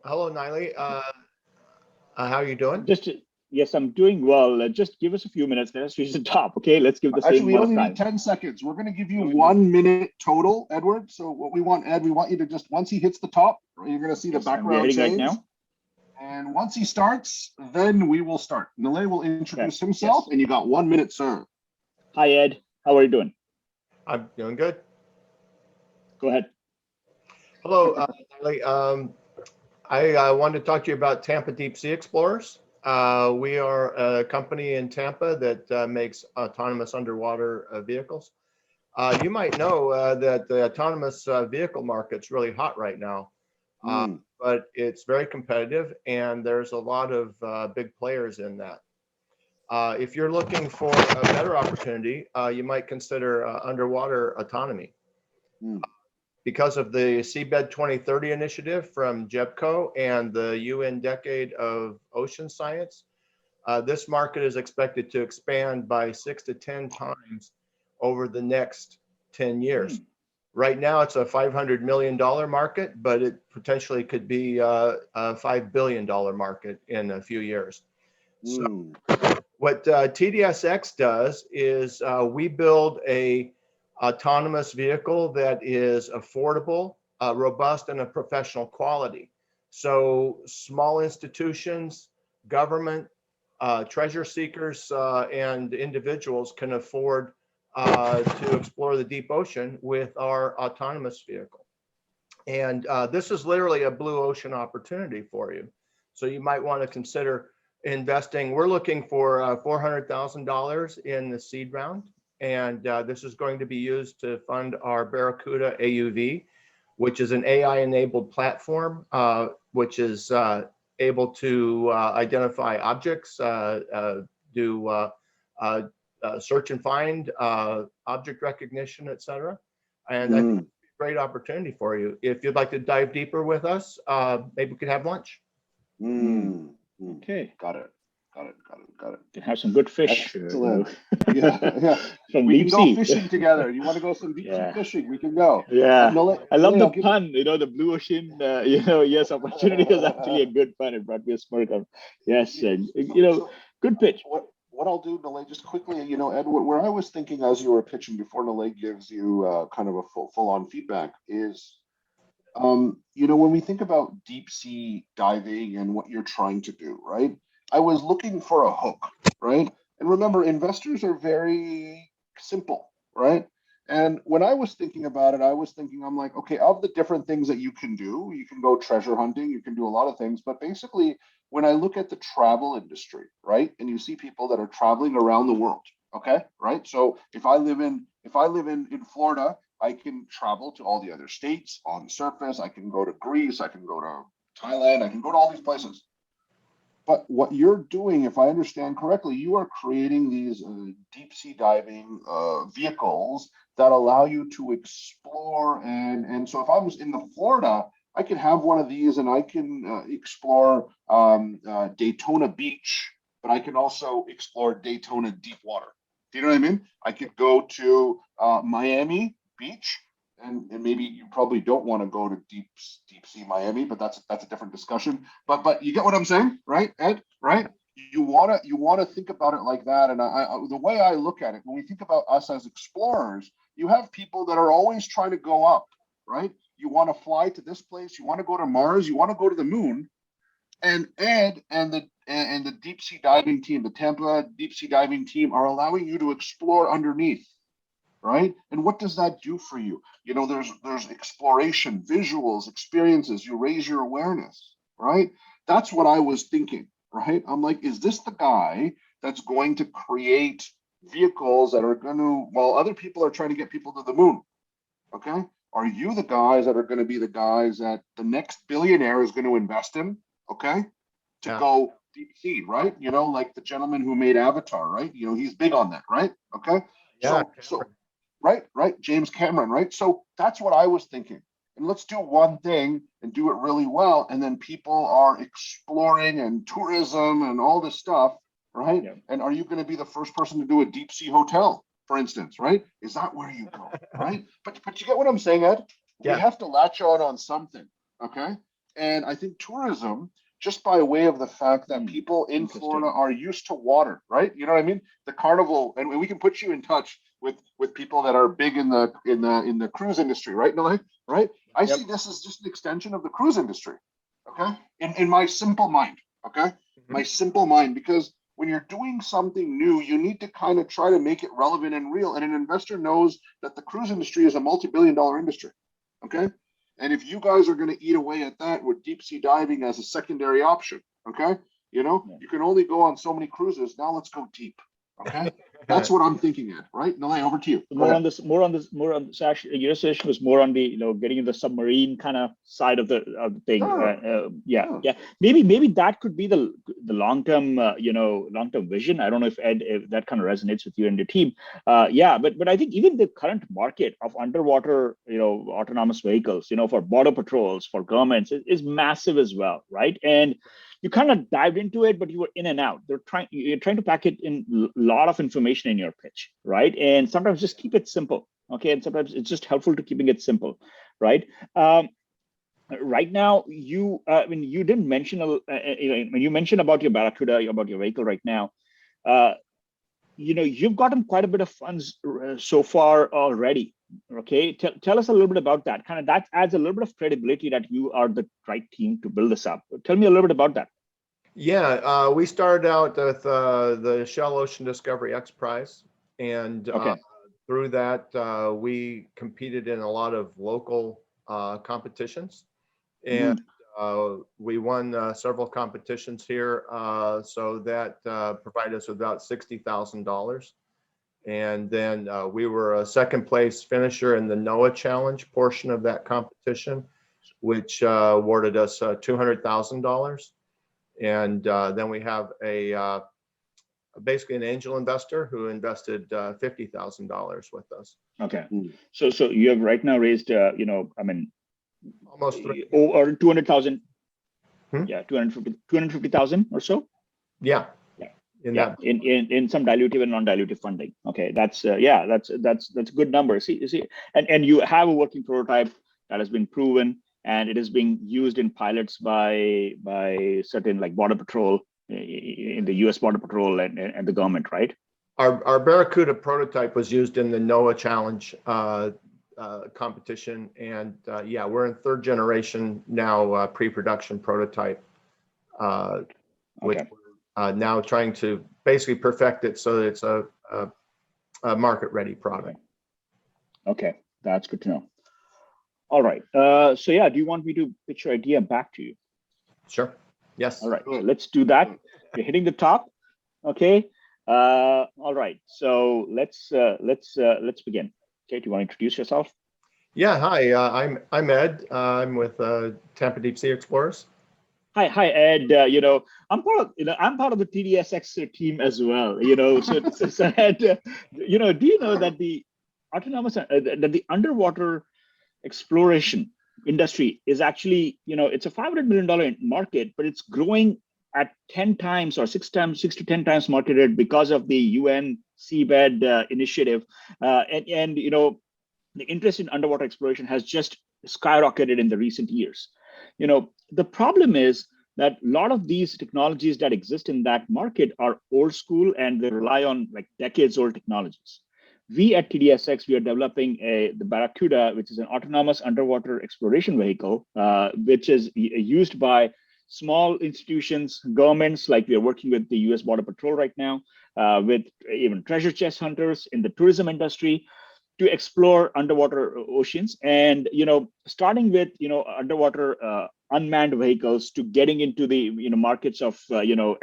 Hello, Niley. How are you doing? Just yes, I'm doing well. Just give us a few minutes. Let us reach the top. Okay, let's give the same Actually, we amount of only need time. 10 seconds. We're going to give you No, no. 1 minute total, Edward. So, what we want, Ed, we want you to just, once he hits the top, you're going to see the Yes, I'm background heading right change. now. And once he starts, then we will start. Nile will Okay. introduce himself, Yes. and you got 1 minute, sir. Hi, Ed. How are you doing? I'm doing good. Go ahead. Hello, Niley. I wanted to talk to you about Tampa Deep Sea Explorers. We are a company in Tampa that makes autonomous underwater vehicles. You might know that the autonomous vehicle market's really hot right now, uh, Mm, but it's very competitive, and there's a lot of big players in that. If you're looking for a better opportunity, you might consider underwater autonomy. mm, Because of the Seabed 2030 initiative from JEPCO and the UN Decade of Ocean Science, this market is expected to expand by 6 to 10 times over the next 10 years. Hmm. Right now, it's a $500 million market, but it potentially could be a $5 billion market in a few years. So mm, what TDSX does is we build a autonomous vehicle that is affordable, robust, and of professional quality. So small institutions, government, treasure seekers, and individuals can afford to explore the deep ocean with our autonomous vehicle. And this is literally a blue ocean opportunity for you. So you might want to consider investing. We're looking for $400,000 in the seed round. And this is going to be used to fund our Barracuda AUV, which is an AI enabled platform, which is able to identify objects, do search and find, object recognition, et cetera. And I think mm. great opportunity for you. If you'd like to dive deeper with us, maybe we could have lunch. Hmm. Mm, mm. Okay. Got it. Got it. Got it. Got it. Can have some good fish. Excellent. Yeah, yeah. From We can deep go sea. fishing together. You want to go some deep sea Yeah. fishing? We can go. Yeah. I love Nile, the I'll give. pun. The blue ocean. Yes, opportunity is actually a good pun. It brought me a smirk. Yes, Yeah, and so good pitch. what I'll do, Nile, just quickly, Ed, where I was thinking as you were pitching before Nile gives you kind of a full on feedback is, when we think about deep sea diving and what you're trying to do, right? I was looking for a hook, right? And remember, investors are very simple, right? And when I was thinking about it, I was thinking, I'm like, okay, of the different things that you can go treasure hunting, you can do a lot of things. But basically, when I look at the travel industry, right, and you see people that are traveling around the world, okay, right? So if I live in Florida, I can travel to all the other states on the surface. I can go to Greece. I can go to Thailand. I can go to all these places. But what you're doing, if I understand correctly, you are creating these deep sea diving vehicles that allow you to explore. And so if I was in the Florida, I can have one of these and I can explore Daytona Beach, but I can also explore Daytona deep water. Do you know what I mean? I could go to Miami Beach, and maybe you probably don't want to go to deep sea Miami, but that's a different discussion. But you get what I'm saying, right, Ed? Right? You wanna think about it like that. And the way I look at it, when we think about us as explorers, you have people that are always trying to go up, right? You want to fly to this place, you want to go to Mars, you want to go to the moon, and Ed and the deep sea diving team, the Tampa deep sea diving team, are allowing you to explore underneath, right? And what does that do for you? There's exploration, visuals, experiences. You raise your awareness, right? That's what I was thinking, right? I'm like, is this the guy that's going to create vehicles that are going to, while other people are trying to get people to the moon, okay? Are you the guys that are going to be the guys that the next billionaire is going to invest in, okay? To Yeah. go deep sea, right? Like the gentleman who made Avatar, right? He's big on that, right? Okay. Yeah. So right, James Cameron, right? So that's what I was thinking. And let's do one thing and do it really well. And then people are exploring and tourism and all this stuff, right? Yeah. And are you going to be the first person to do a deep sea hotel, for instance, right? Is that where you go, right? But you get what I'm saying, Ed? We Yeah. have to latch on something, okay? And I think tourism, just by way of the fact that people in Florida are used to water, right? You know what I mean? The carnival, and we can put you in touch with people that are big in the cruise industry, right? No, right? I see this as just an extension of the cruise industry. Okay, in my simple mind. Okay, my simple mind, because when you're doing something new, you need to kind of try to make it relevant and real. And an investor knows that the cruise industry is a multi-billion-dollar industry. Okay. And if you guys are going to eat away at that with deep sea diving as a secondary option, okay, you can only go on so many cruises. Now let's go deep. Okay. That's what I'm thinking at, right? Nalay, over to you. More on this. Actually, your session was more on the getting in the submarine kind of side of the thing. Sure. Yeah. Maybe that could be the long term vision. I don't know if that kind of resonates with you and your team. But I think even the current market of underwater autonomous vehicles, for border patrols, for governments is massive as well, right? And you kind of dived into it, but you were in and out. You're trying to pack it in a lot of information in your pitch, right? And sometimes just keep it simple, okay? And sometimes it's just helpful to keeping it simple, right? Right now, you didn't mention, when you mentioned about your Barracuda, about your vehicle right now, you've gotten quite a bit of funds so far already. Okay, tell us a little bit about that. Kind of that adds a little bit of credibility that you are the right team to build this up. Tell me a little bit about that. Yeah, we started out with the Shell Ocean Discovery X Prize, and through that we competed in a lot of local competitions, and we won several competitions here. So that provided us with about $60,000. And then we were a second place finisher in the NOAA Challenge portion of that competition, which awarded us $200,000. And then we have basically an angel investor who invested $50,000 with us. Okay. So you have right now raised, almost or 200,000. Yeah, 250,000 or so. Yeah. In some dilutive and non-dilutive funding. Okay, that's good number. See, and you have a working prototype that has been proven, and it is being used in pilots by certain like Border Patrol in the U.S. Border Patrol and the government, right? Our Barracuda prototype was used in the NOAA Challenge competition, and we're in third generation now, pre-production prototype, which now trying to basically perfect it so that it's a market-ready product. Okay, that's good to know. All right. Do you want me to pitch your idea back to you? Sure. Yes. All right. So let's do that. You're hitting the top. Okay. All right. So let's begin. Okay. Do you want to introduce yourself? Yeah. Hi. I'm Ed. I'm with Tampa Deep Sea Explorers. Hi, Ed. I'm part of the TDSX team as well. So Ed, do you know that the autonomous that the underwater exploration industry is actually, it's a $500 million market, but it's growing at 10 times or 6 to 10 times market rate because of the UN seabed initiative, and the interest in underwater exploration has just skyrocketed in the recent years. The problem is that a lot of these technologies that exist in that market are old school and they rely on like decades old technologies. We at TDSX, we are developing the Barracuda, which is an autonomous underwater exploration vehicle, which is used by small institutions, governments, like we are working with the US Border Patrol right now, with even treasure chest hunters in the tourism industry, to explore underwater oceans, and starting with underwater unmanned vehicles to getting into the markets of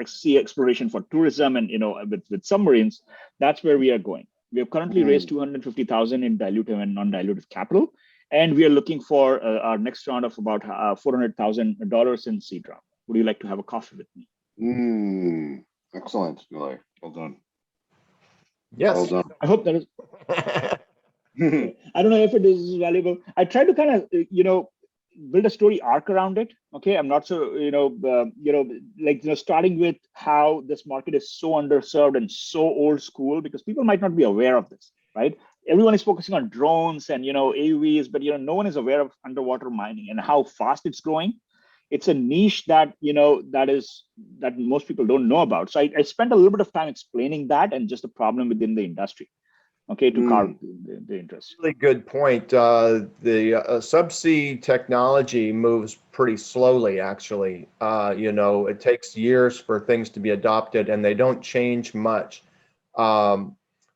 sea exploration for tourism and with submarines. That's where we are going. We have currently raised 250,000 in dilutive and non-dilutive capital, and we are looking for our next round of about $400,000 in seed round. Would you like to have a coffee with me? Excellent, Nilay. Well done. Yes. Well done. I hope that is. I don't know if it is valuable. I try to kind of, build a story arc around it. Okay, I'm not so, starting with how this market is so underserved and so old school, because people might not be aware of this, right? Everyone is focusing on drones and, AUVs, but, no one is aware of underwater mining and how fast it's growing. it's a niche that, that most people don't know about. So I spent a little bit of time explaining that and just the problem within the industry, okay, to carve the interest. Really good point. The subsea technology moves pretty slowly, actually. It takes years for things to be adopted, and they don't change much.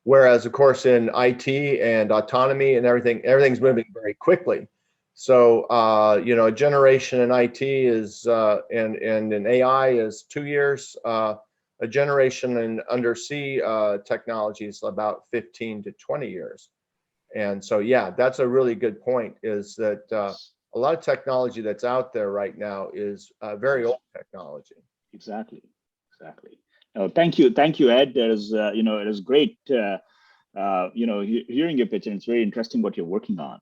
Whereas, of course, in IT and autonomy and everything's moving very quickly. So, a generation in IT is and in AI is 2 years. A generation in undersea technology is about 15 to 20 years. And so, yeah, that's a really good point, is that a lot of technology that's out there right now is very old technology. Exactly. Oh, thank you, Ed. It is great, hearing your pitch, and it's very interesting what you're working on.